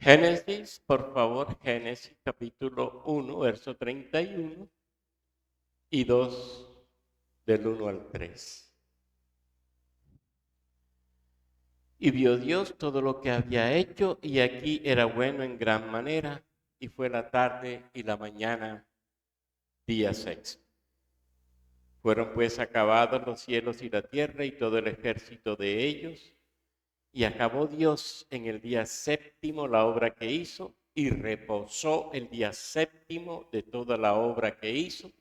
Génesis, por favor, Génesis capítulo 1, verso 31 y 2 del 1 al 3. Y vio Dios todo lo que había hecho, y aquí era bueno en gran manera, y fue la tarde y la mañana, día 6. Fueron pues acabados los cielos y la tierra y todo el ejército de ellos, y acabó Dios en el día séptimo la obra que hizo, y reposó el día séptimo de toda la obra que hizo.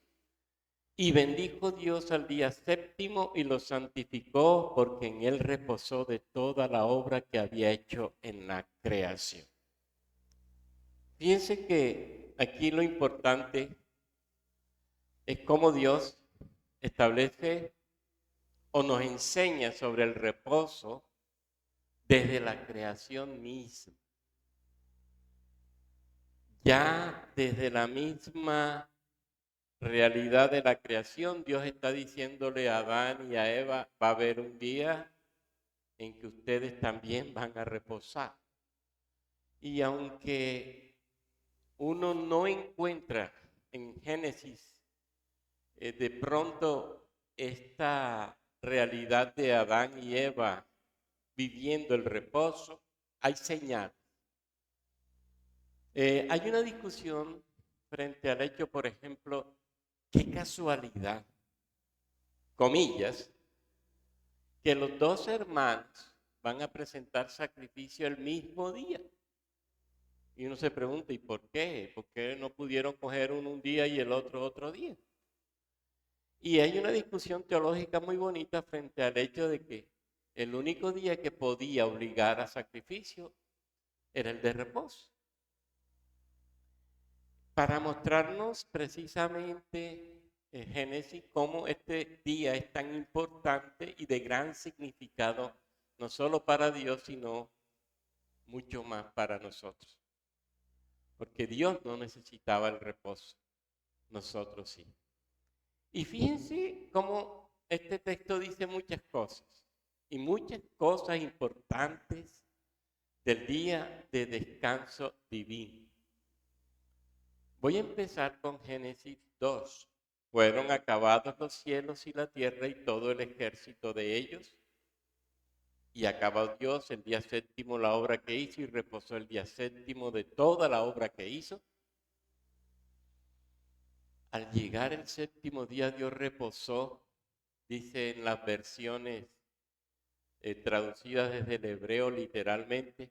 Y bendijo Dios al día séptimo y lo santificó, porque en él reposó de toda la obra que había hecho en la creación. Fíjense que aquí lo importante es cómo Dios establece o nos enseña sobre el reposo desde la creación misma. Ya desde la misma realidad de la creación, Dios está diciéndole a Adán y a Eva, va a haber un día en que ustedes también van a reposar. Y aunque uno no encuentra en Génesis de pronto esta realidad de Adán y Eva viviendo el reposo, hay señales. Hay una discusión frente al hecho, por ejemplo, qué casualidad, comillas, que los dos hermanos van a presentar sacrificio el mismo día. Y uno se pregunta, ¿y por qué? ¿Por qué no pudieron coger uno un día y el otro día? Y hay una discusión teológica muy bonita frente al hecho de que el único día que podía obligar a sacrificio era el de reposo. Para mostrarnos precisamente en Génesis cómo este día es tan importante y de gran significado, no solo para Dios, sino mucho más para nosotros. Porque Dios no necesitaba el reposo, nosotros sí. Y fíjense cómo este texto dice muchas cosas, y muchas cosas importantes del día de descanso divino. Voy a empezar con Génesis 2. Fueron acabados los cielos y la tierra y todo el ejército de ellos. Y acabó Dios el día séptimo la obra que hizo y reposó el día séptimo de toda la obra que hizo. Al llegar el séptimo día Dios reposó, dice en las versiones traducidas desde el hebreo literalmente.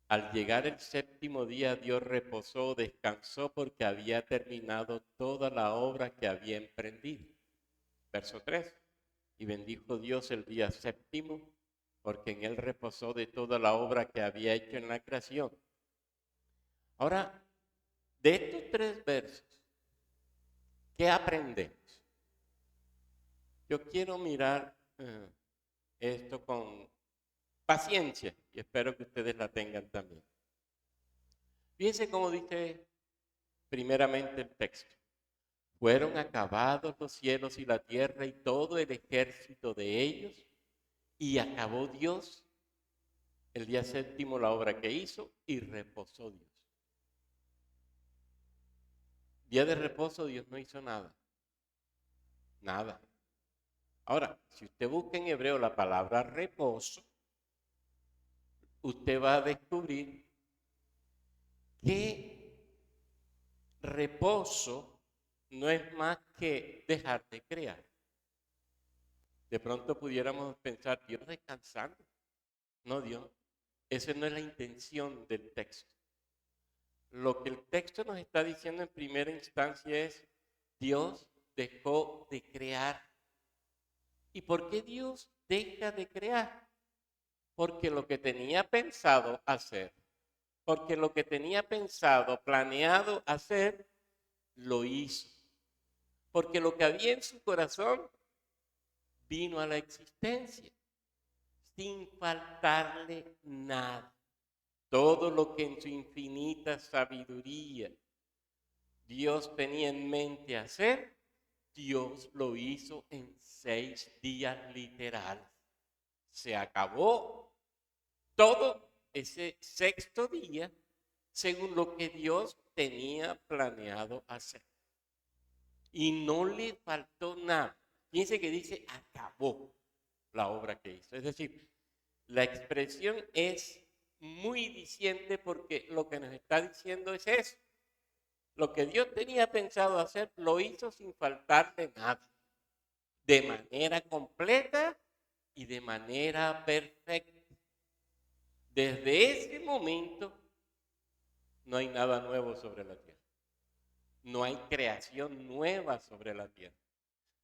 Al llegar el séptimo día Dios reposó, descansó porque había terminado toda la obra que había emprendido. Verso 3. Y bendijo Dios el día séptimo porque en él reposó de toda la obra que había hecho en la creación. Ahora, de estos tres versos, ¿qué aprendemos? Yo quiero mirar esto con paciencia y espero que ustedes la tengan también. Fíjense cómo dice primeramente el texto. Fueron acabados los cielos y la tierra y todo el ejército de ellos, y acabó Dios el día séptimo la obra que hizo y reposó Dios. Día de reposo Dios no hizo nada. Nada. Ahora, si usted busca en hebreo la palabra reposo, usted va a descubrir que reposo no es más que dejar de crear. De pronto pudiéramos pensar, Dios descansando. No, Dios. Esa no es la intención del texto. Lo que el texto nos está diciendo en primera instancia es, Dios dejó de crear. ¿Y por qué Dios deja de crear? Porque lo que tenía pensado hacer, porque lo que tenía pensado, planeado hacer, lo hizo. Porque lo que había en su corazón vino a la existencia sin faltarle nada. Todo lo que en su infinita sabiduría Dios tenía en mente hacer, Dios lo hizo en 6 días literales. Se acabó todo ese sexto día según lo que Dios tenía planeado hacer. Y no le faltó nada. Fíjense que dice, acabó la obra que hizo. Es decir, la expresión es muy diciente porque lo que nos está diciendo es eso. Lo que Dios tenía pensado hacer, lo hizo sin faltarle nada. De manera completa y de manera perfecta. Desde ese momento no hay nada nuevo sobre la tierra. No hay creación nueva sobre la tierra.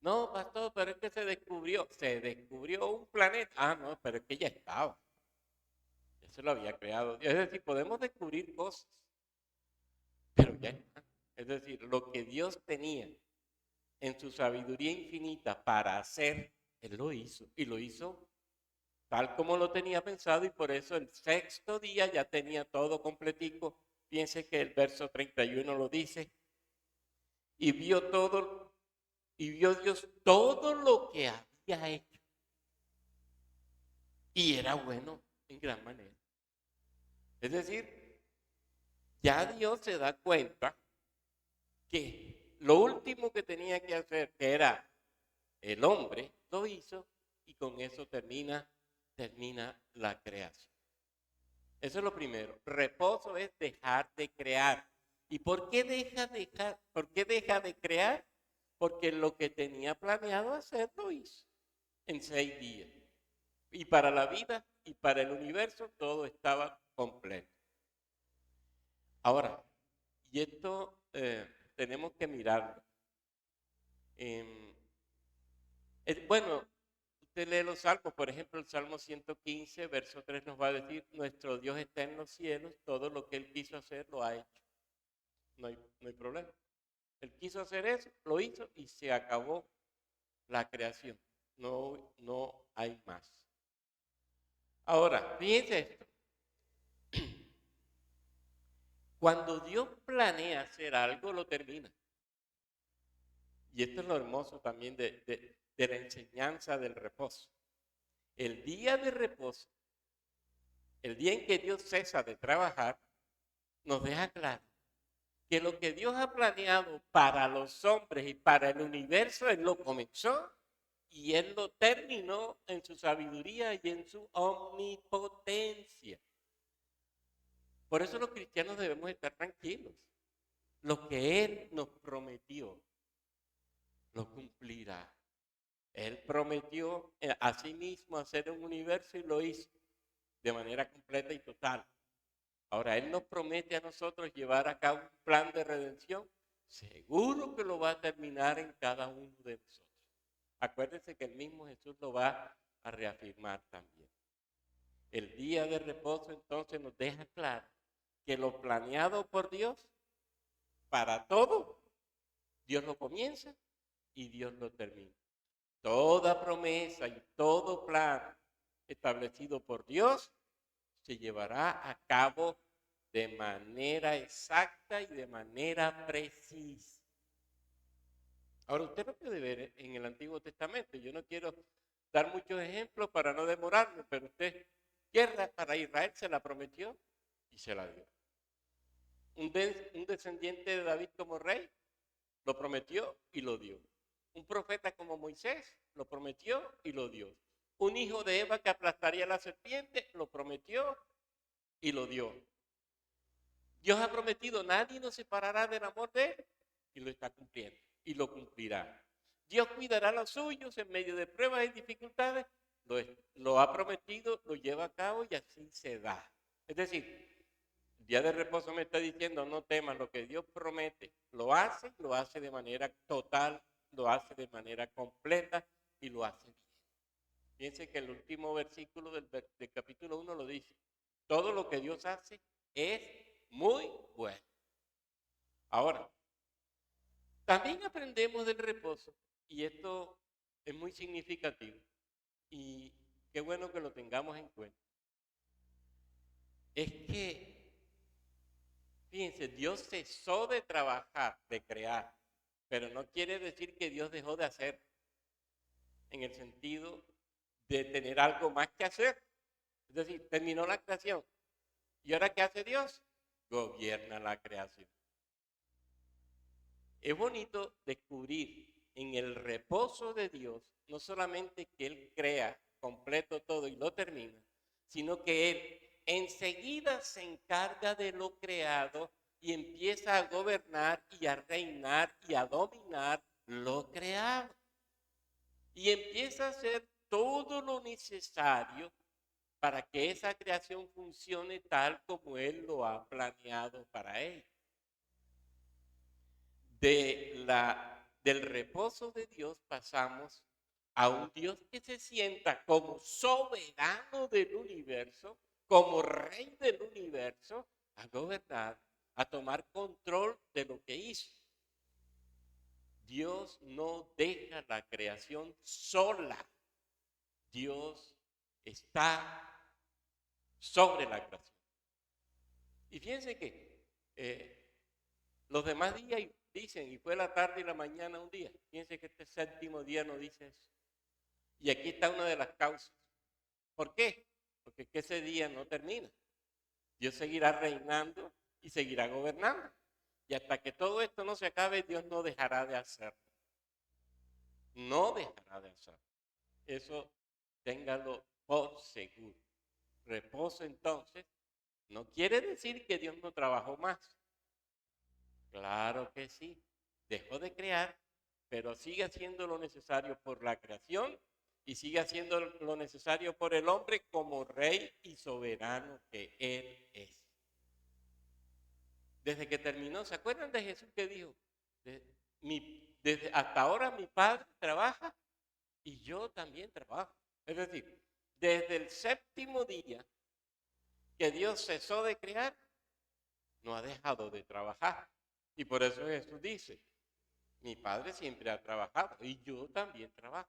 No, pastor, pero es que se descubrió un planeta. Ah, no, pero es que ya estaba. Eso lo había creado Dios. Es decir, podemos descubrir cosas, pero ya está. Es decir, lo que Dios tenía en su sabiduría infinita para hacer, Él lo hizo. Y lo hizo tal como lo tenía pensado y por eso el sexto día ya tenía todo completico. Piense que el verso 31 lo dice. Y vio Dios todo lo que había hecho. Y era bueno en gran manera. Es decir, ya Dios se da cuenta que lo último que tenía que hacer, que era el hombre, lo hizo y con eso termina la creación. Eso es lo primero. Reposo es dejar de crear. ¿Y por qué deja de crear? Porque lo que tenía planeado hacer lo hizo en 6 días. Y para la vida y para el universo todo estaba completo. Ahora, y esto tenemos que mirarlo. Bueno, usted lee los salmos, por ejemplo, el Salmo 115, verso 3 nos va a decir, nuestro Dios está en los cielos, todo lo que Él quiso hacer lo ha hecho. No hay problema. Él quiso hacer eso, lo hizo y se acabó la creación. No hay más. Ahora, fíjense esto. Cuando Dios planea hacer algo, lo termina. Y esto es lo hermoso también de la enseñanza del reposo. El día de reposo, el día en que Dios cesa de trabajar, nos deja claro que lo que Dios ha planeado para los hombres y para el universo, Él lo comenzó y Él lo terminó en su sabiduría y en su omnipotencia. Por eso los cristianos debemos estar tranquilos. Lo que Él nos prometió, lo cumplirá. Él prometió a sí mismo hacer un universo y lo hizo de manera completa y total. Ahora, Él nos promete a nosotros llevar a cabo un plan de redención. Seguro que lo va a terminar en cada uno de nosotros. Acuérdense que el mismo Jesús lo va a reafirmar también. El día de reposo entonces nos deja claro que lo planeado por Dios para todo, Dios lo comienza y Dios lo termina. Toda promesa y todo plan establecido por Dios se llevará a cabo de manera exacta y de manera precisa. Ahora, usted lo puede ver en el Antiguo Testamento. Yo no quiero dar muchos ejemplos para no demorarme, pero usted, tierra para Israel se la prometió y se la dio. Un descendiente de David como rey lo prometió y lo dio. Un profeta como Moisés lo prometió y lo dio. Un hijo de Eva que aplastaría a la serpiente lo prometió y lo dio. Dios ha prometido, nadie nos separará del amor de Él y lo está cumpliendo y lo cumplirá. Dios cuidará a los suyos en medio de pruebas y dificultades, lo ha prometido, lo lleva a cabo y así se da. Es decir, el día de reposo me está diciendo, no temas, lo que Dios promete, lo hace de manera total, lo hace de manera completa y lo hace bien. Fíjense que el último versículo del capítulo 1 lo dice, todo lo que Dios hace es muy bueno. Ahora, también aprendemos del reposo, y esto es muy significativo, y qué bueno que lo tengamos en cuenta. Es que, fíjense, Dios cesó de trabajar, de crear, pero no quiere decir que Dios dejó de hacer, en el sentido de tener algo más que hacer. Es decir, terminó la creación. ¿Y ahora qué hace Dios? Gobierna la creación. Es bonito descubrir en el reposo de Dios, no solamente que Él crea completo todo y lo termina, sino que Él enseguida se encarga de lo creado y empieza a gobernar y a reinar y a dominar lo creado. Y empieza a hacer todo lo necesario para que esa creación funcione tal como Él lo ha planeado para ella. Del reposo de Dios pasamos a un Dios que se sienta como soberano del universo, como rey del universo, a gobernar, a tomar control de lo que hizo. Dios no deja la creación sola. Dios está sobre la creación. Y fíjense que los demás días dicen, y fue la tarde y la mañana un día. Fíjense que este séptimo día no dice eso. Y aquí está una de las causas. ¿Por qué? Porque ese día no termina. Dios seguirá reinando y seguirá gobernando. Y hasta que todo esto no se acabe, Dios no dejará de hacerlo. No dejará de hacerlo. Eso téngalo por seguro. Reposo entonces no quiere decir que Dios no trabajó más. Claro que sí. Dejó de crear, pero sigue haciendo lo necesario por la creación y sigue haciendo lo necesario por el hombre como rey y soberano que Él es. Desde que terminó, ¿se acuerdan de Jesús que dijo? Desde hasta ahora mi Padre trabaja y yo también trabajo. Es decir, desde el séptimo día que Dios cesó de crear, no ha dejado de trabajar. Y por eso Jesús dice, mi Padre siempre ha trabajado y yo también trabajo.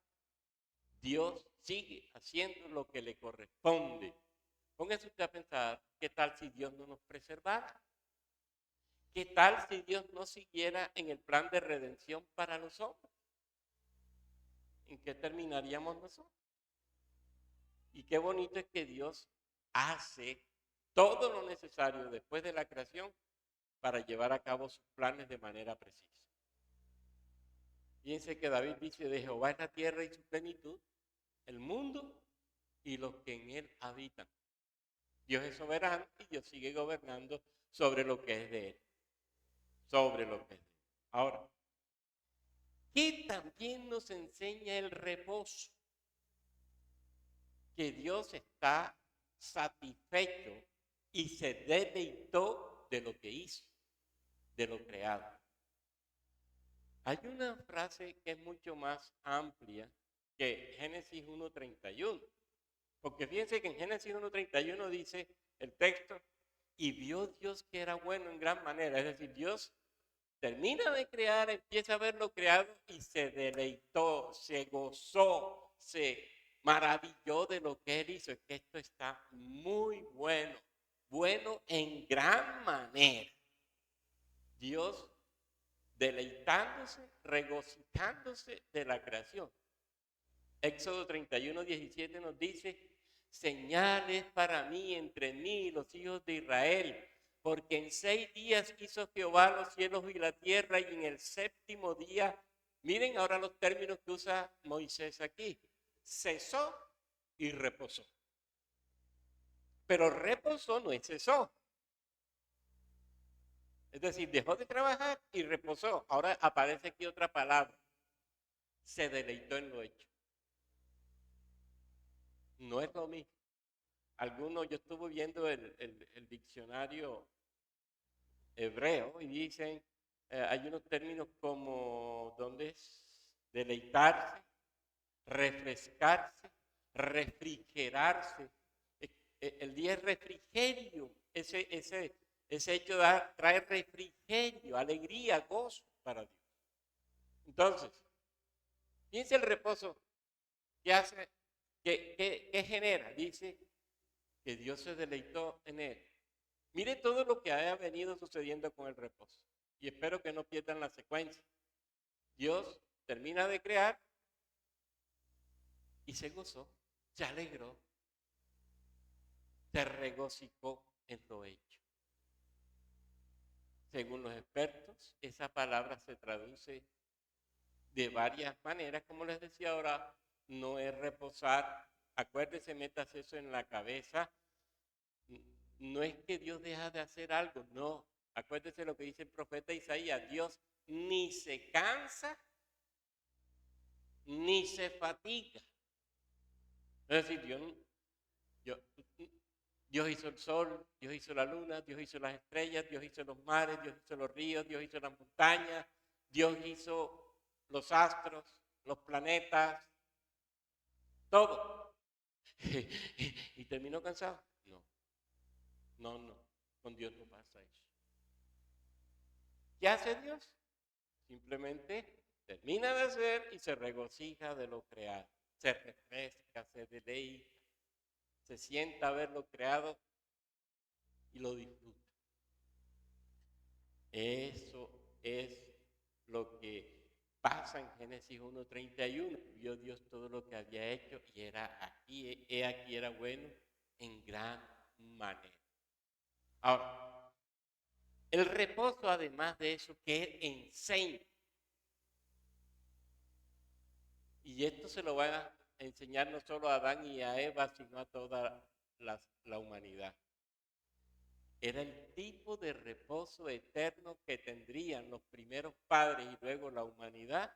Dios sigue haciendo lo que le corresponde. Póngase usted a pensar, ¿qué tal si Dios no nos preservara? ¿Qué tal si Dios no siguiera en el plan de redención para los hombres? ¿En qué terminaríamos nosotros? Y qué bonito es que Dios hace todo lo necesario después de la creación para llevar a cabo sus planes de manera precisa. Fíjense que David dice, de Jehová es la tierra y su plenitud, el mundo y los que en él habitan. Dios es soberano y Dios sigue gobernando sobre lo que es de él. Sobre lo que es de él. Ahora, ¿qué también nos enseña el reposo? Que Dios está satisfecho y se deleitó de lo que hizo, de lo creado. Hay una frase que es mucho más amplia que Génesis 1:31. Porque fíjense que en Génesis 1:31 dice el texto, y vio Dios que era bueno en gran manera. Es decir, Dios termina de crear, empieza a ver lo creado y se deleitó, se gozó, se maravilló de lo que Él hizo. Es que esto está muy bueno, bueno en gran manera. Dios deleitándose, regocijándose de la creación. Éxodo 31:17 nos dice, señales para mí, entre mí y los hijos de Israel, porque en 6 días hizo Jehová los cielos y la tierra, y en el séptimo día, miren ahora los términos que usa Moisés aquí, cesó y reposó. Pero reposó no es cesó. Es decir, dejó de trabajar y reposó. Ahora aparece aquí otra palabra, se deleitó en lo hecho. No es lo mismo. Yo estuve viendo el diccionario hebreo y dicen, hay unos términos como, ¿dónde es? Deleitarse, refrescarse, refrigerarse. El día es refrigerio, ese hecho trae refrigerio, alegría, gozo para Dios. Entonces, fíjense el reposo que hace, que genera, dice que Dios se deleitó en él. Mire todo lo que haya venido sucediendo con el reposo. Y espero que no pierdan la secuencia. Dios termina de crear y se gozó, se alegró, se regocijó. en lo hecho. Según los expertos, esa palabra se traduce de varias maneras. Como les decía ahora, no es reposar. Acuérdese, metas eso en la cabeza. No es que Dios deja de hacer algo, no. Acuérdese lo que dice el profeta Isaías: Dios ni se cansa ni se fatiga. Es decir, Dios hizo el sol, Dios hizo la luna, Dios hizo las estrellas, Dios hizo los mares, Dios hizo los ríos, Dios hizo las montañas, Dios hizo los astros, los planetas, todo. ¿Y terminó cansado? No, con Dios no pasa eso. ¿Qué hace Dios? Simplemente termina de hacer y se regocija de lo creado. Se refresca, se deleita, se sienta a ver lo creado y lo disfruta. Eso es lo que pasa en Génesis 1:31. Vio Dios todo lo que había hecho y aquí era bueno en gran manera. Ahora, el reposo, además de eso, que enseña. Y esto se lo va a enseñar no solo a Adán y a Eva, sino a toda la humanidad. Era el tipo de reposo eterno que tendrían los primeros padres y luego la humanidad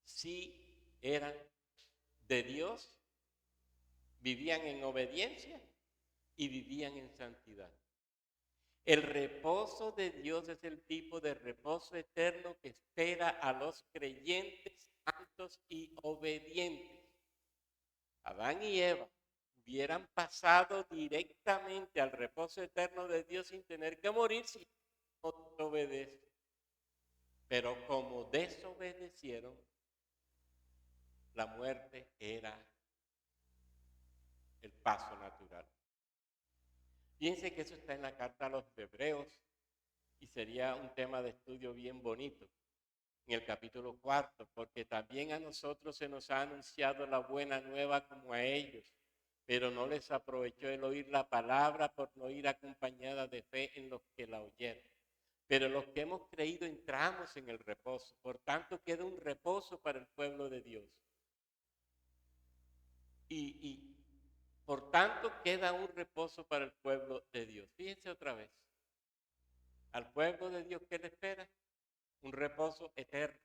si eran de Dios, vivían en obediencia y vivían en santidad. El reposo de Dios es el tipo de reposo eterno que espera a los creyentes santos y obedientes. Adán y Eva hubieran pasado directamente al reposo eterno de Dios sin tener que morir si no obedecen. Pero como desobedecieron, la muerte era el paso natural. Fíjense que eso está en la carta a los Hebreos y sería un tema de estudio bien bonito en el capítulo 4, porque también a nosotros se nos ha anunciado la buena nueva como a ellos, pero no les aprovechó el oír la palabra por no ir acompañada de fe en los que la oyeron. Pero los que hemos creído entramos en el reposo, por tanto queda un reposo para el pueblo de Dios. Y por tanto queda un reposo para el pueblo de Dios. Fíjense otra vez, al pueblo de Dios, ¿qué le espera? Un reposo eterno.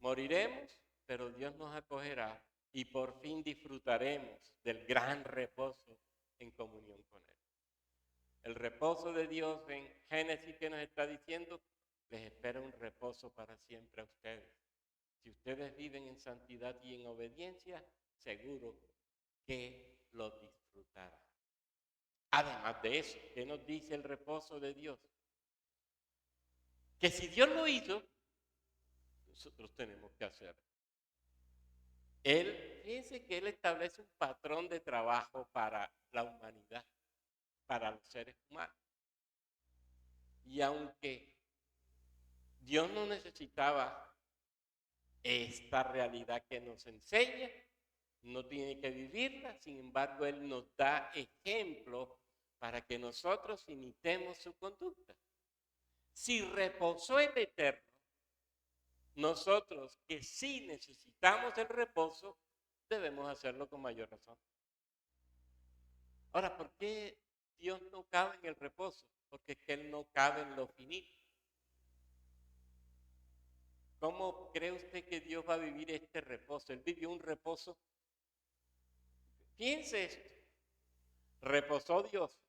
Moriremos, pero Dios nos acogerá y por fin disfrutaremos del gran reposo en comunión con Él. El reposo de Dios en Génesis, que nos está diciendo, les espera un reposo para siempre a ustedes. Si ustedes viven en santidad y en obediencia, seguro que lo disfrutarán. Además de eso, ¿qué nos dice el reposo de Dios? Que si Dios lo hizo, nosotros tenemos que hacerlo. Fíjense que Él establece un patrón de trabajo para la humanidad, para los seres humanos. Y aunque Dios no necesitaba esta realidad que nos enseña, no tiene que vivirla, sin embargo, Él nos da ejemplo para que nosotros imitemos su conducta. Si reposó el Eterno, nosotros que sí necesitamos el reposo, debemos hacerlo con mayor razón. Ahora, ¿por qué Dios no cabe en el reposo? Porque es que Él no cabe en lo finito. ¿Cómo cree usted que Dios va a vivir este reposo? Él vivió un reposo. Piense esto. Reposó Dios.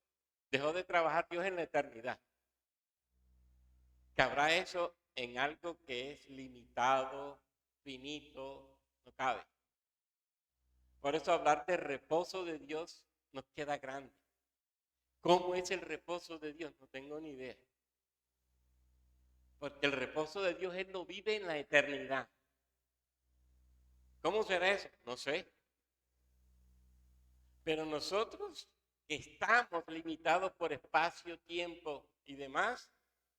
Dejó de trabajar Dios en la eternidad. ¿Cabrá eso en algo que es limitado, finito? No cabe. Por eso hablar de reposo de Dios nos queda grande. ¿Cómo es el reposo de Dios? No tengo ni idea. Porque el reposo de Dios Él lo vive en la eternidad. ¿Cómo será eso? No sé. Pero nosotros que estamos limitados por espacio, tiempo y demás,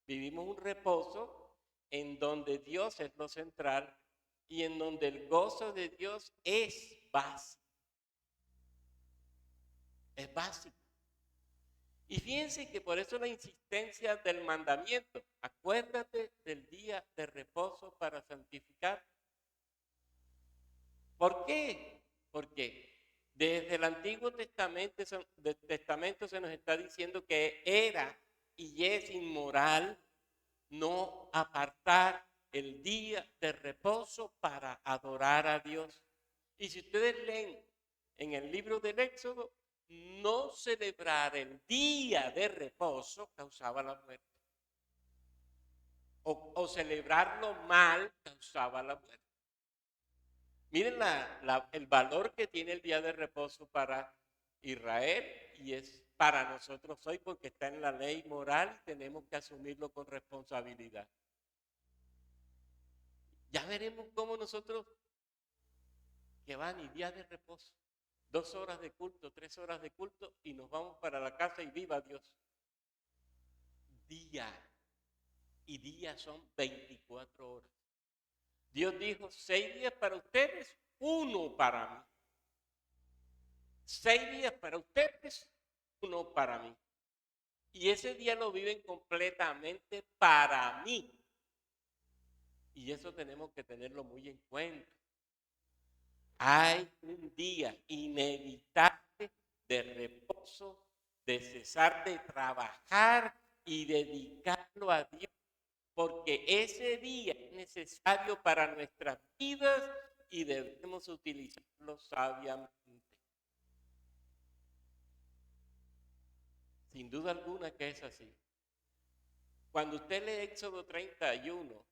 vivimos un reposo en donde Dios es lo central y en donde el gozo de Dios es básico. Es básico. Y fíjense que por eso la insistencia del mandamiento, acuérdate del día de reposo para santificar. ¿Por qué? Porque desde el Antiguo Testamento se nos está diciendo que era y es inmoral no apartar el día de reposo para adorar a Dios. Y si ustedes leen en el libro del Éxodo, no celebrar el día de reposo causaba la muerte. O celebrarlo mal causaba la muerte. Miren el valor que tiene el día de reposo para Israel y es para nosotros hoy porque está en la ley moral y tenemos que asumirlo con responsabilidad. Ya veremos cómo nosotros, que van y día de reposo, 2 horas de culto, 3 horas de culto y nos vamos para la casa y viva Dios. Día y día son 24 horas. Dios dijo 6 días para ustedes, 1 para mí. 6 días para ustedes, 1 para mí. Y ese día lo viven completamente para mí. Y eso tenemos que tenerlo muy en cuenta. Hay un día inevitable de reposo, de cesar de trabajar y dedicarlo a Dios, porque ese día es necesario para nuestras vidas y debemos utilizarlo sabiamente. Sin duda alguna que es así. Cuando usted lee Éxodo 31,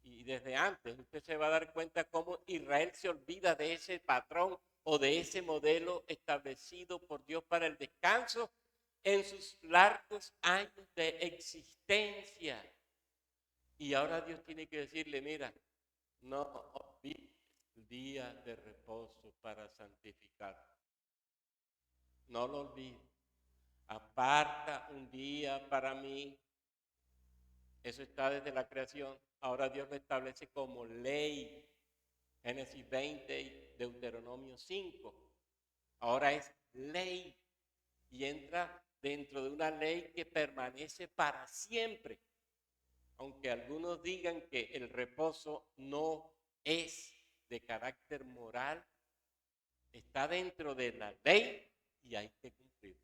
y desde antes, usted se va a dar cuenta cómo Israel se olvida de ese patrón o de ese modelo establecido por Dios para el descanso en sus largos años de existencia. Y ahora Dios tiene que decirle, mira, no olvides el día de reposo para santificar. No lo olvides. Aparta un día para mí. Eso está desde la creación. Ahora Dios lo establece como ley. Génesis 20 y Deuteronomio 5. Ahora es ley y entra dentro de una ley que permanece para siempre. Aunque algunos digan que el reposo no es de carácter moral, está dentro de la ley y hay que cumplir.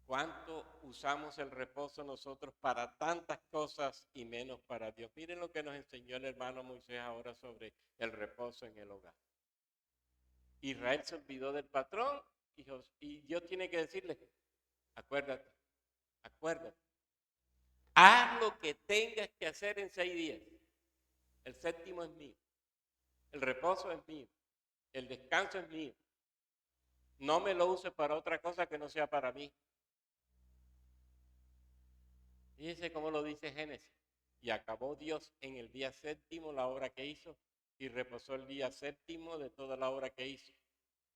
¿Cuánto usamos el reposo nosotros para tantas cosas y menos para Dios? Miren lo que nos enseñó el hermano Moisés ahora sobre el reposo en el hogar. Israel se olvidó del patrón y Dios tiene que decirle, acuérdate, haz lo que tengas que hacer en 6 días. El séptimo es mío, el reposo es mío, el descanso es mío. No me lo uses para otra cosa que no sea para mí. Fíjense cómo lo dice Génesis. Y acabó Dios en el día séptimo la obra que hizo y reposó el día séptimo de toda la obra que hizo.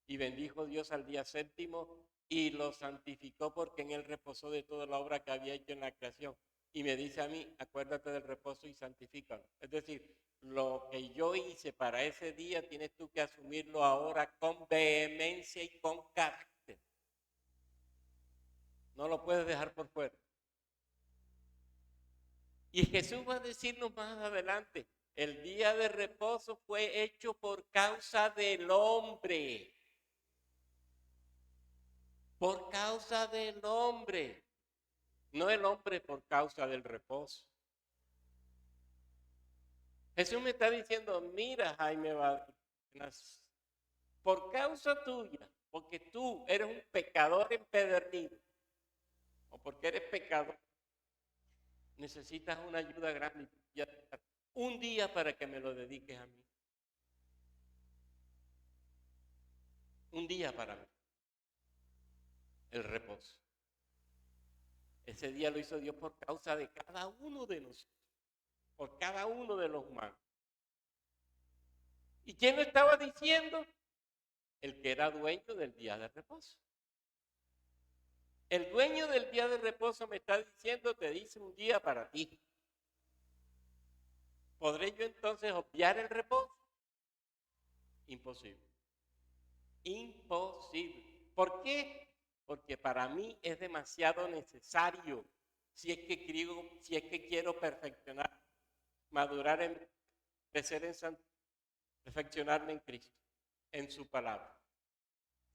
Y bendijo Dios al día séptimo y lo santificó porque en él reposó de toda la obra que había hecho en la creación. Y me dice a mí, acuérdate del reposo y santifícalo. Es decir, lo que yo hice para ese día tienes tú que asumirlo ahora con vehemencia y con carácter. No lo puedes dejar por fuera. Y Jesús va a decirnos más adelante, el día de reposo fue hecho por causa del hombre. Por causa del hombre. No el hombre por causa del reposo. Jesús me está diciendo, mira Jaime Vargas, por causa tuya, porque tú eres un pecador empedernido, o porque eres pecador, necesitas una ayuda grande. Un día para que me lo dediques a mí. Un día para mí. El reposo. Ese día lo hizo Dios por causa de cada uno de nosotros, por cada uno de los humanos. ¿Y quién lo estaba diciendo? El que era dueño del día de reposo. El dueño del día de reposo me está diciendo, te dice un día para ti. ¿Podré yo entonces obviar el reposo? Imposible. Imposible. ¿Por qué? Porque para mí es demasiado necesario si es que quiero perfeccionar, madurar crecer perfeccionarme en Cristo, en su palabra.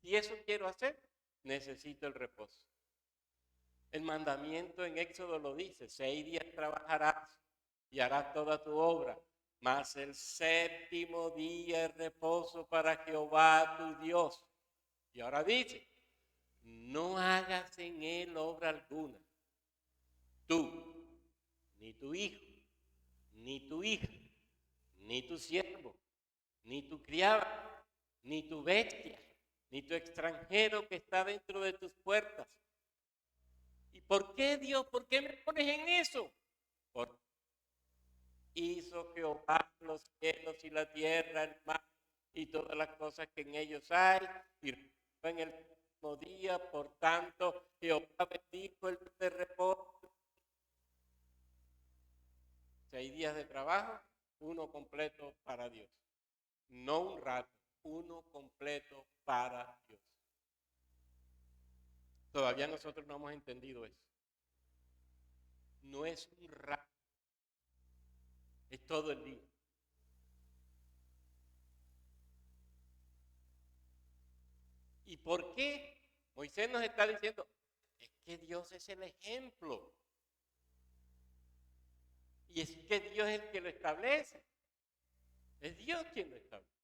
Si eso quiero hacer, necesito el reposo. El mandamiento en Éxodo lo dice: 6 días trabajarás y harás toda tu obra, mas el séptimo día es reposo para Jehová tu Dios. Y ahora dice: no hagas en él obra alguna, tú, ni tu hijo, ni tu hija, ni tu siervo, ni tu criado, ni tu bestia, ni tu extranjero que está dentro de tus puertas. ¿Y por qué, Dios? ¿Por qué me pones en eso? Porque hizo Jehová los cielos y la tierra, el mar y todas las cosas que en ellos hay, y en el mismo día. Por tanto, Jehová bendijo el día de reposo. 6 días de trabajo, uno completo para Dios. No un rato, uno completo para Dios. Todavía nosotros no hemos entendido eso. No es un rato, es todo el día. ¿Y por qué? Moisés nos está diciendo, es que Dios es el ejemplo. Y es que Dios es el que lo establece. Es Dios quien lo establece.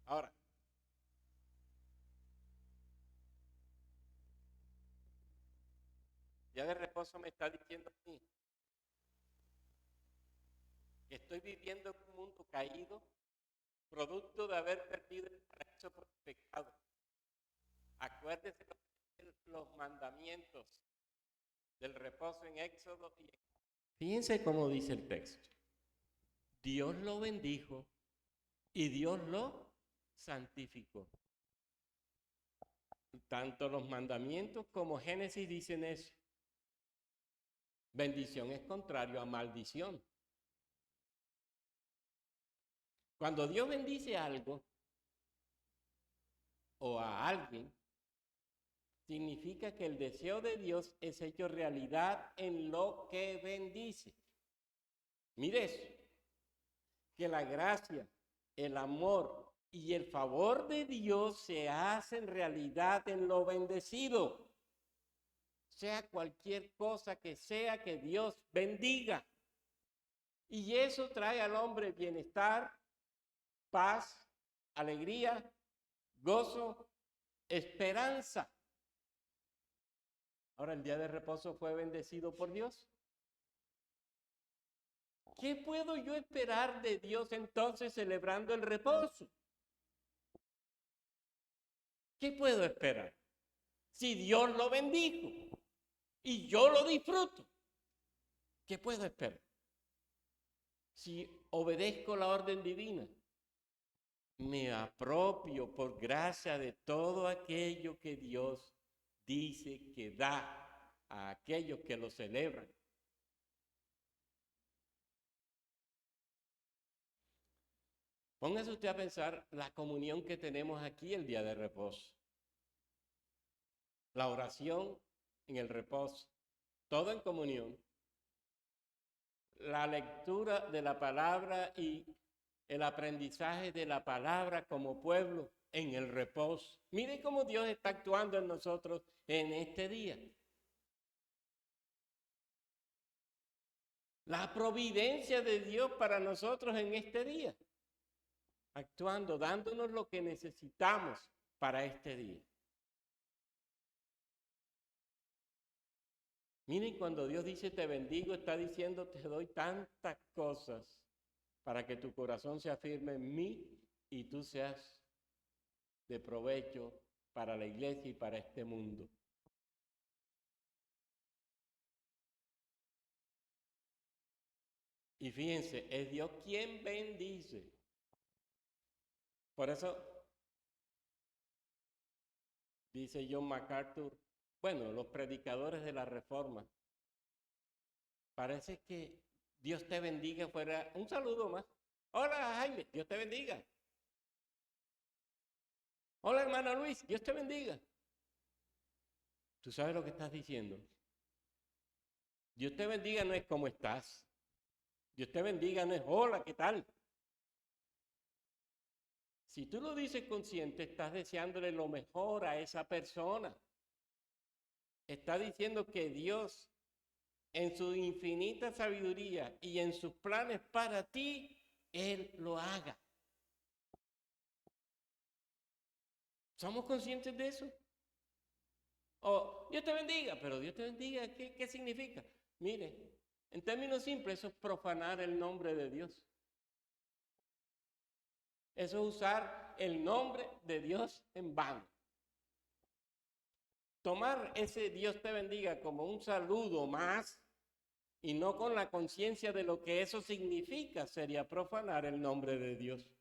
Ahora, día de reposo me está diciendo a mí que estoy viviendo en un mundo caído, producto de haber perdido el paraíso por el pecado. Acuérdese los mandamientos del reposo en Éxodo. Fíjense cómo dice el texto. Dios lo bendijo y Dios lo santificó. Tanto los mandamientos como Génesis dicen eso. Bendición es contrario a maldición. Cuando Dios bendice algo o a alguien, significa que el deseo de Dios es hecho realidad en lo que bendice. Mire eso, que la gracia, el amor y el favor de Dios se hacen realidad en lo bendecido. Sea cualquier cosa que sea que Dios bendiga. Y eso trae al hombre bienestar, paz, alegría, gozo, esperanza. Ahora, el día de reposo fue bendecido por Dios. ¿Qué puedo yo esperar de Dios entonces celebrando el reposo? ¿Qué puedo esperar? Si Dios lo bendijo y yo lo disfruto, ¿qué puedo esperar? Si obedezco la orden divina, me apropio por gracia de todo aquello que Dios dice que da a aquellos que lo celebran. Póngase usted a pensar la comunión que tenemos aquí el día de reposo. La oración en el reposo, todo en comunión. La lectura de la palabra y el aprendizaje de la palabra como pueblo en el reposo. Mire cómo Dios está actuando en nosotros en este día. La providencia de Dios para nosotros en este día. Actuando, dándonos lo que necesitamos para este día. Miren, cuando Dios dice te bendigo, está diciendo te doy tantas cosas para que tu corazón se afirme en mí y tú seas de provecho para la iglesia y para este mundo. Y fíjense, es Dios quien bendice. Por eso dice John MacArthur, bueno, los predicadores de la Reforma, parece que Dios te bendiga fuera un saludo más. Hola Jaime, Dios te bendiga. Hola, hermano Luis, Dios te bendiga. ¿Tú sabes lo que estás diciendo? Dios te bendiga no es cómo estás. Dios te bendiga no es hola, ¿qué tal? Si tú lo dices consciente, estás deseándole lo mejor a esa persona. Está diciendo que Dios, en su infinita sabiduría y en sus planes para ti, Él lo haga. ¿Somos conscientes de eso? O Dios te bendiga, pero Dios te bendiga, ¿qué significa? Mire, en términos simples, eso es profanar el nombre de Dios. Eso es usar el nombre de Dios en vano. Tomar ese Dios te bendiga como un saludo más y no con la conciencia de lo que eso significa sería profanar el nombre de Dios.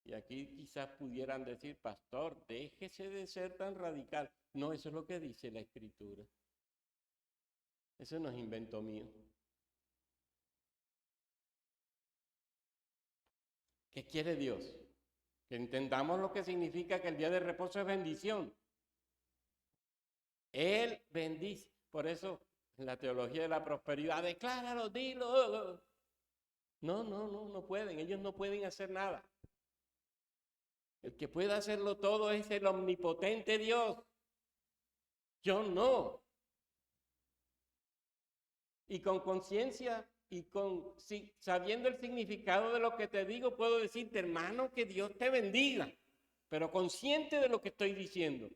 Y aquí quizás pudieran decir, pastor, déjese de ser tan radical. No, eso es lo que dice la Escritura. Eso no es invento mío. ¿Qué quiere Dios? Que entendamos lo que significa que el día de reposo es bendición. Él bendice. Por eso, en la teología de la prosperidad, decláralo, dilo. No pueden. Ellos no pueden hacer nada. El que puede hacerlo todo es el omnipotente Dios. Yo no. Y con conciencia y sabiendo el significado de lo que te digo, puedo decirte, hermano, que Dios te bendiga, pero consciente de lo que estoy diciendo,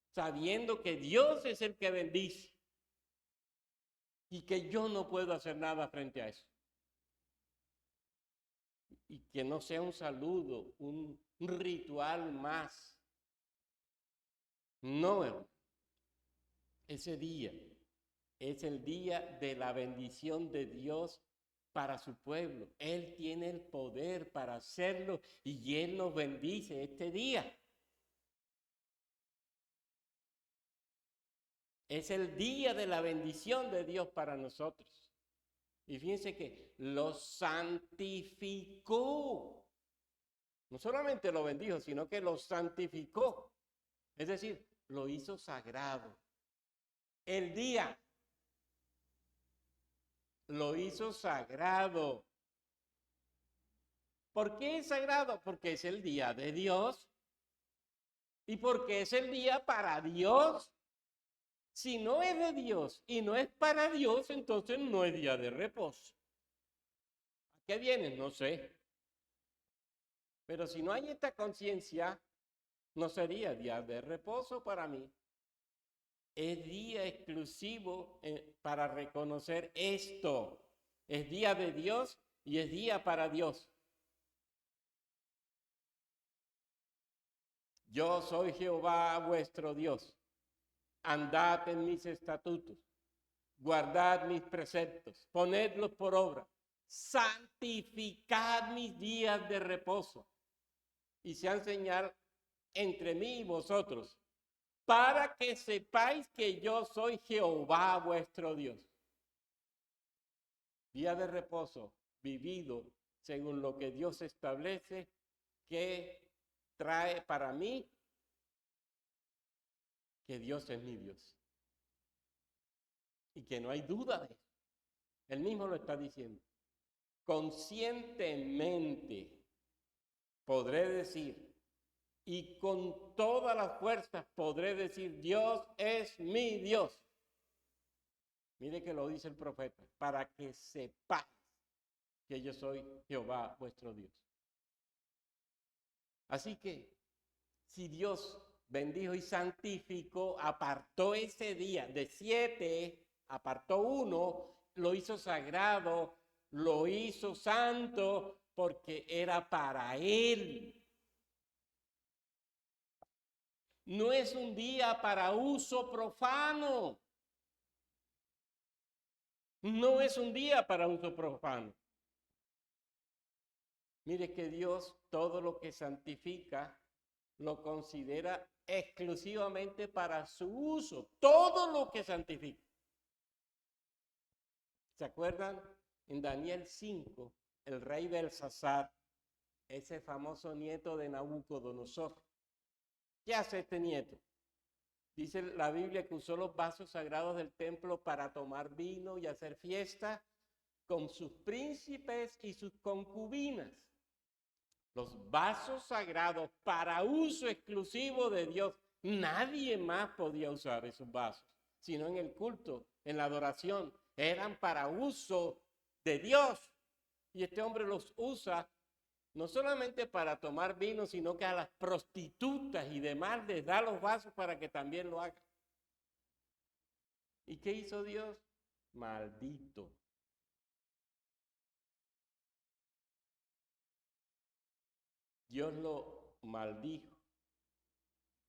sabiendo que Dios es el que bendice y que yo no puedo hacer nada frente a eso. Y que no sea un saludo, un ritual más. No, hermano. Ese día es el día de la bendición de Dios para su pueblo. Él tiene el poder para hacerlo y Él nos bendice este día. Es el día de la bendición de Dios para nosotros. Y fíjense que lo santificó. No solamente lo bendijo, sino que lo santificó. Es decir, lo hizo sagrado. El día lo hizo sagrado. ¿Por qué es sagrado? Porque es el día de Dios. ¿Y porque es el día para Dios? Si no es de Dios y no es para Dios, entonces no es día de reposo. ¿A qué viene? No sé. Pero si no hay esta conciencia, no sería día de reposo para mí. Es día exclusivo para reconocer esto. Es día de Dios y es día para Dios. Yo soy Jehová vuestro Dios. Andad en mis estatutos, guardad mis preceptos, ponedlos por obra, santificad mis días de reposo y sean señal entre mí y vosotros, para que sepáis que yo soy Jehová vuestro Dios. Día de reposo vivido según lo que Dios establece, que trae para mí que Dios es mi Dios. Y que no hay duda de eso. Él mismo lo está diciendo. Conscientemente podré decir, y con todas las fuerzas podré decir, Dios es mi Dios. Mire que lo dice el profeta, para que sepáis que yo soy Jehová vuestro Dios. Así que, si Dios bendijo y santificó, apartó ese día de 7, apartó uno, lo hizo sagrado, lo hizo santo, porque era para Él. No es un día para uso profano. No es un día para uso profano. Mire que Dios todo lo que santifica lo considera exclusivamente para su uso. Todo lo que santifica. ¿Se acuerdan? En Daniel 5, el rey Belsasar ese famoso nieto de Nabucodonosor. ¿Qué hace este nieto? Dice la Biblia que usó los vasos sagrados del templo para tomar vino y hacer fiesta con sus príncipes y sus concubinas. Los vasos sagrados para uso exclusivo de Dios. Nadie más podía usar esos vasos, sino en el culto, en la adoración. Eran para uso de Dios. Y este hombre los usa no solamente para tomar vino, sino que a las prostitutas y demás les da los vasos para que también lo hagan. ¿Y qué hizo Dios? Maldito. Dios lo maldijo.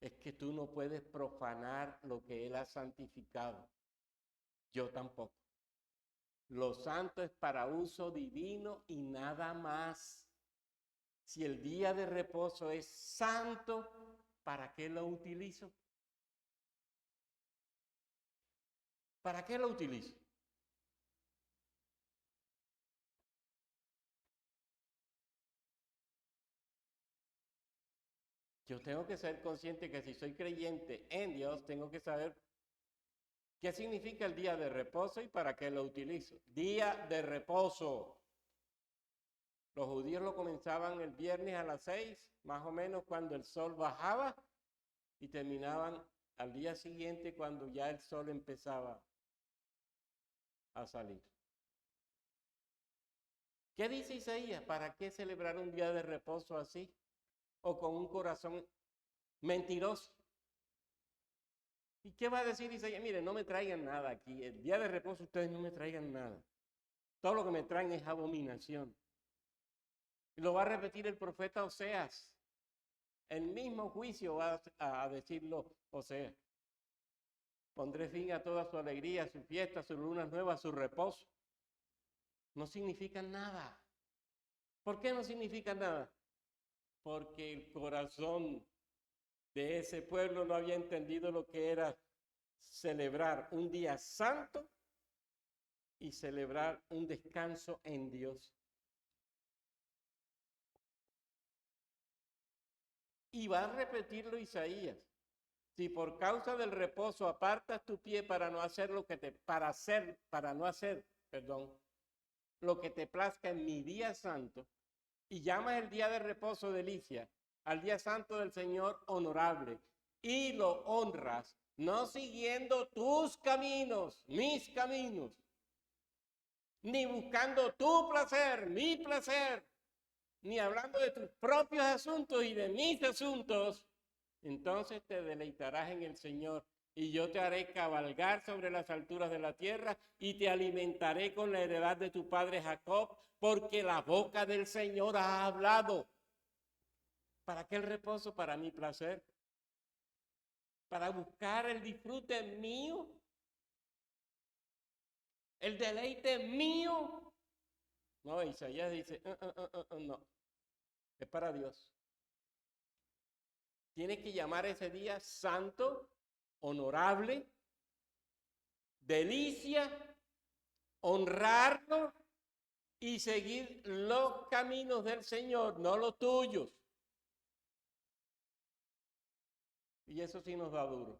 Es que tú no puedes profanar lo que Él ha santificado. Yo tampoco. Lo santo es para uso divino y nada más. Si el día de reposo es santo, ¿para qué lo utilizo? ¿Para qué lo utilizo? Yo tengo que ser consciente que si soy creyente en Dios, tengo que saber qué significa el día de reposo y para qué lo utilizo. Día de reposo. Los judíos lo comenzaban el viernes a las 6, más o menos cuando el sol bajaba, y terminaban al día siguiente cuando ya el sol empezaba a salir. ¿Qué dice Isaías? ¿Para qué celebrar un día de reposo así? O con un corazón mentiroso. ¿Y qué va a decir Isaías? Mire, no me traigan nada aquí. El día de reposo ustedes no me traigan nada. Todo lo que me traen es abominación. Y lo va a repetir el profeta Oseas. El mismo juicio va a decirlo Oseas. Pondré fin a toda su alegría, su fiesta, sus lunas nuevas, su reposo. No significan nada. ¿Por qué no significan nada? Porque el corazón de ese pueblo no había entendido lo que era celebrar un día santo y celebrar un descanso en Dios. Y va a repetirlo Isaías. Si por causa del reposo apartas tu pie para no hacer lo que lo que te plazca en mi día santo, y llamas el día de reposo delicia, al día santo del Señor honorable, y lo honras, no siguiendo tus caminos, mis caminos, ni buscando tu placer, mi placer, ni hablando de tus propios asuntos y de mis asuntos, entonces te deleitarás en el Señor y yo te haré cabalgar sobre las alturas de la tierra y te alimentaré con la heredad de tu padre Jacob, porque la boca del Señor ha hablado. ¿Para qué el reposo? Para mi placer. Para buscar el disfrute mío, el deleite mío. No, Isaías dice, no, es para Dios. Tiene que llamar ese día santo, honorable, delicia, honrarlo y seguir los caminos del Señor, no los tuyos. Y eso sí nos da duro.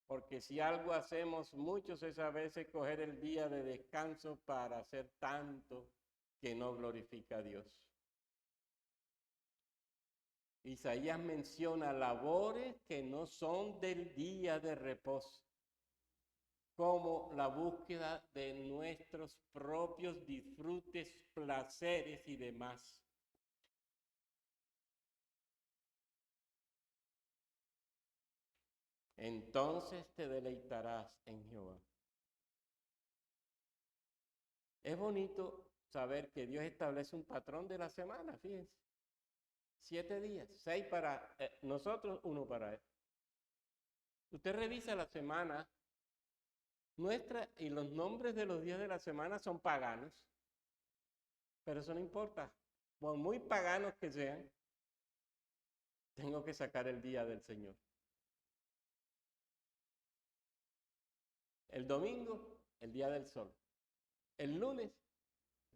Porque si algo hacemos muchos es a veces coger el día de descanso para hacer tanto que no glorifica a Dios. Isaías menciona labores que no son del día de reposo, como la búsqueda de nuestros propios disfrutes, placeres y demás. Entonces te deleitarás en Jehová. Es bonito saber que Dios establece un patrón de la semana, fíjense. 7 días, 6 para nosotros, 1 para Él. Usted revisa la semana nuestra y los nombres de los días de la semana son paganos, pero eso no importa. Por muy paganos que sean, tengo que sacar el día del Señor. El domingo, el día del sol. El lunes,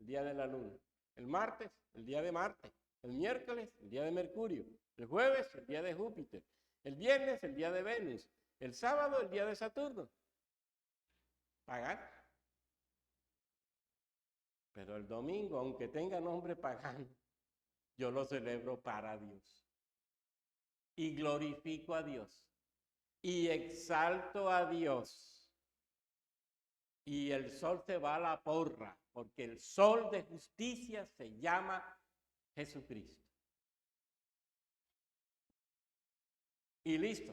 el día de la luna. El martes, el día de Marte. El miércoles, el día de Mercurio. El jueves, el día de Júpiter. El viernes, el día de Venus. El sábado, el día de Saturno. Pagar. Pero el domingo, aunque tenga nombre pagano, yo lo celebro para Dios. Y glorifico a Dios. Y exalto a Dios. Y el sol se va a la porra, porque el sol de justicia se llama Jesucristo. Y listo.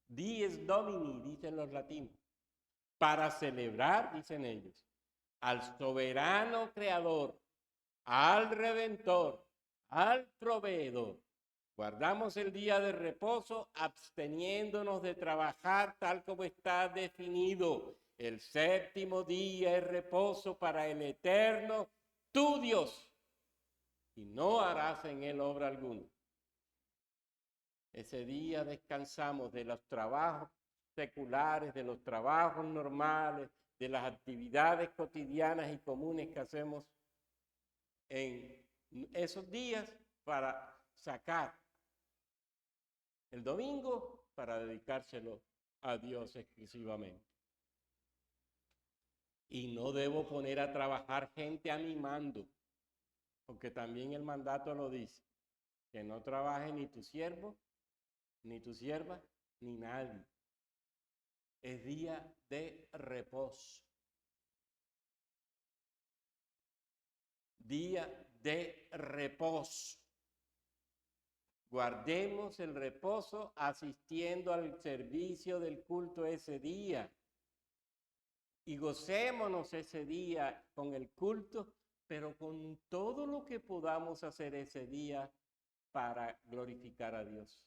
Dies Domini, dicen los latinos. Para celebrar, dicen ellos, al soberano creador, al redentor, al proveedor. Guardamos el día de reposo absteniéndonos de trabajar tal como está definido. El séptimo día es reposo para el eterno, tu Dios, y no harás en él obra alguna. Ese día descansamos de los trabajos seculares, de los trabajos normales, de las actividades cotidianas y comunes que hacemos en esos días para sacar el domingo para dedicárselo a Dios exclusivamente. Y no debo poner a trabajar gente a mi mando, porque también el mandato lo dice, que no trabaje ni tu siervo, ni tu sierva, ni nadie. Es día de reposo. Día de reposo. Guardemos el reposo asistiendo al servicio del culto ese día. Y gocémonos ese día con el culto, pero con todo lo que podamos hacer ese día para glorificar a Dios.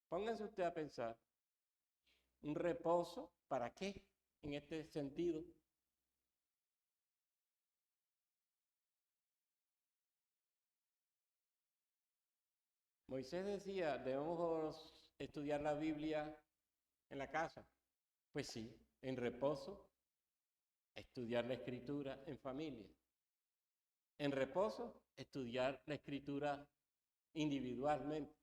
Pónganse usted a pensar, ¿un reposo para qué en este sentido? Moisés decía, debemos estudiar la Biblia en la casa. Pues sí, en reposo, estudiar la Escritura en familia. En reposo, estudiar la Escritura individualmente.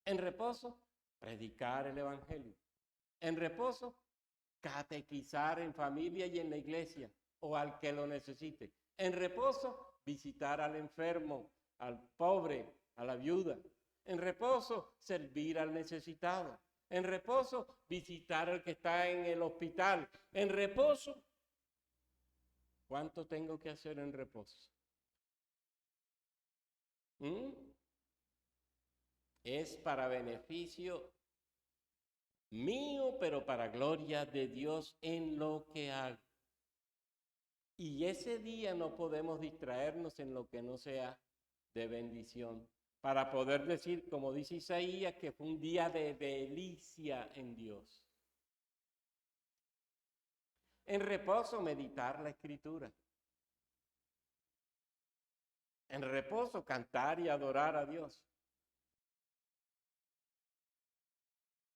En reposo, predicar el Evangelio. En reposo, catequizar en familia y en la iglesia o al que lo necesite. En reposo, visitar al enfermo, al pobre, a la viuda. En reposo, servir al necesitado. En reposo, visitar al que está en el hospital. En reposo, ¿cuánto tengo que hacer en reposo? Es para beneficio mío, pero para gloria de Dios en lo que hago. Y ese día no podemos distraernos en lo que no sea de bendición, para poder decir, como dice Isaías, que fue un día de delicia en Dios. En reposo, meditar la Escritura. En reposo, cantar y adorar a Dios.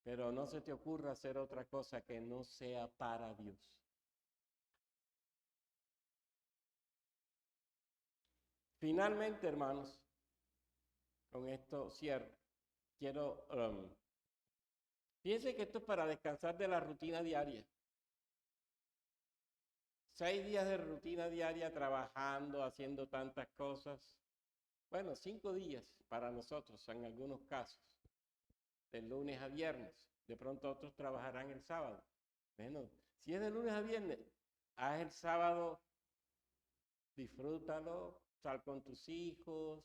Pero no se te ocurra hacer otra cosa que no sea para Dios. Finalmente, hermanos, con esto cierro. Quiero, fíjense que esto es para descansar de la rutina diaria. 6 días de rutina diaria trabajando, haciendo tantas cosas. Bueno, 5 días para nosotros en algunos casos, de lunes a viernes. De pronto otros trabajarán el sábado. Bueno, si es de lunes a viernes, haz el sábado, disfrútalo, sal con tus hijos,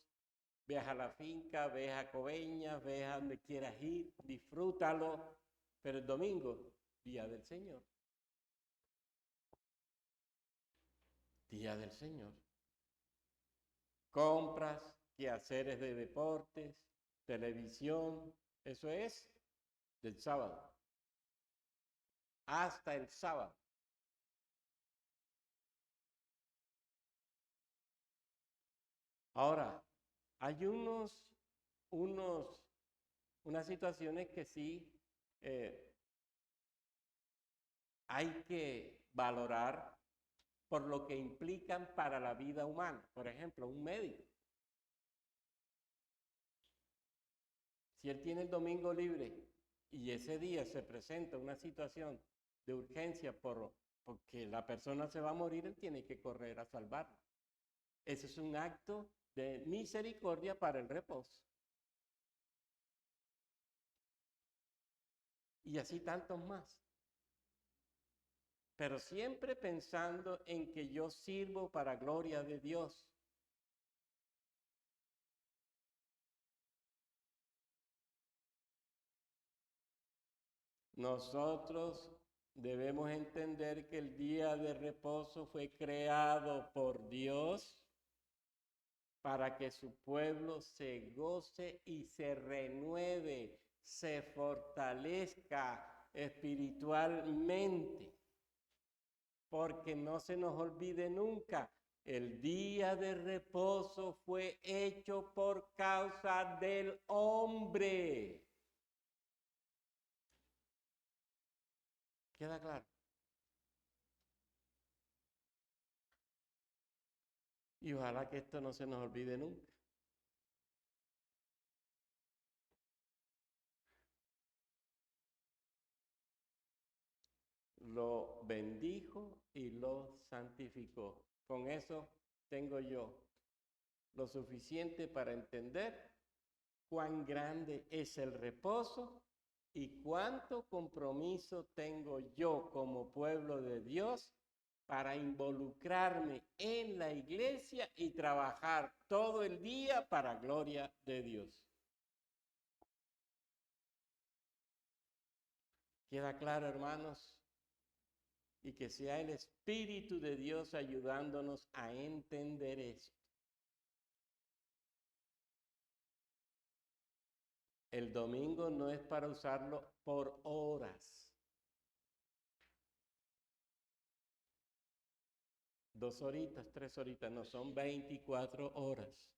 ve a la finca, ve a Coveñas, ve a donde quieras ir, disfrútalo. Pero el domingo, día del Señor. Día del Señor. Compras, quehaceres de deportes, televisión, eso es del sábado. Hasta el sábado. Ahora, hay unas situaciones que sí hay que valorar por lo que implican para la vida humana. Por ejemplo, un médico. Si él tiene el domingo libre y ese día se presenta una situación de urgencia porque la persona se va a morir, él tiene que correr a salvarla. Ese es un acto de misericordia para el reposo. Y así tantos más. Pero siempre pensando en que yo sirvo para gloria de Dios. Nosotros debemos entender que el día de reposo fue creado por Dios para que su pueblo se goce y se renueve, se fortalezca espiritualmente. Porque no se nos olvide nunca, el día de reposo fue hecho por causa del hombre. ¿Queda claro? Y ojalá que esto no se nos olvide nunca. Lo bendijo y lo santificó. Con eso tengo yo lo suficiente para entender cuán grande es el reposo y cuánto compromiso tengo yo como pueblo de Dios para involucrarme en la iglesia y trabajar todo el día para gloria de Dios. ¿Queda claro, hermanos? Y que sea el Espíritu de Dios ayudándonos a entender esto. El domingo no es para usarlo por horas. 2 horitas, 3 horitas, no, son 24 horas.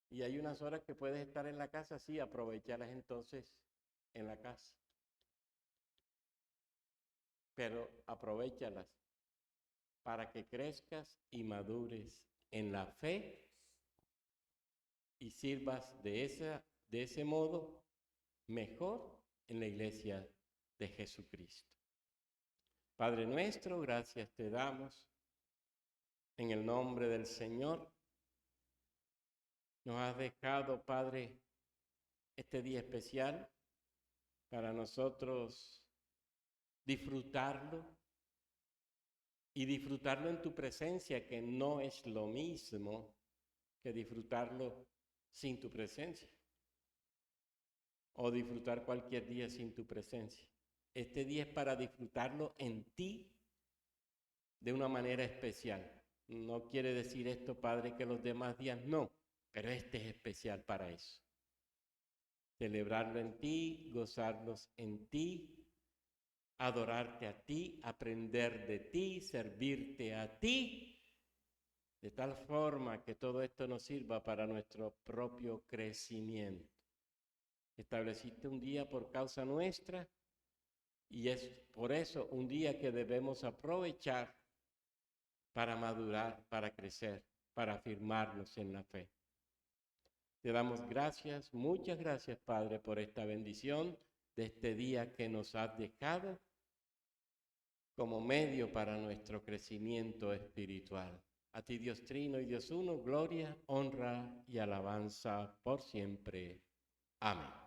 Y hay unas horas que puedes estar en la casa, sí, aprovecharlas entonces en la casa. Pero aprovéchalas para que crezcas y madures en la fe y sirvas de ese modo mejor en la iglesia de Jesucristo. Padre nuestro, gracias te damos en el nombre del Señor. Nos has dejado, Padre, este día especial para nosotros disfrutarlo y disfrutarlo en tu presencia, que no es lo mismo que disfrutarlo sin tu presencia o disfrutar cualquier día sin tu presencia. Este día es para disfrutarlo en ti de una manera especial. No quiere decir esto, Padre, que los demás días no, pero este es especial para eso. Celebrarlo en ti, gozarlos en ti, adorarte a ti, aprender de ti, servirte a ti, de tal forma que todo esto nos sirva para nuestro propio crecimiento. Estableciste un día por causa nuestra y es por eso un día que debemos aprovechar para madurar, para crecer, para afirmarnos en la fe. Te damos gracias, muchas gracias, Padre, por esta bendición de este día que nos has dejado como medio para nuestro crecimiento espiritual. A ti, Dios Trino y Dios Uno, gloria, honra y alabanza por siempre. Amén.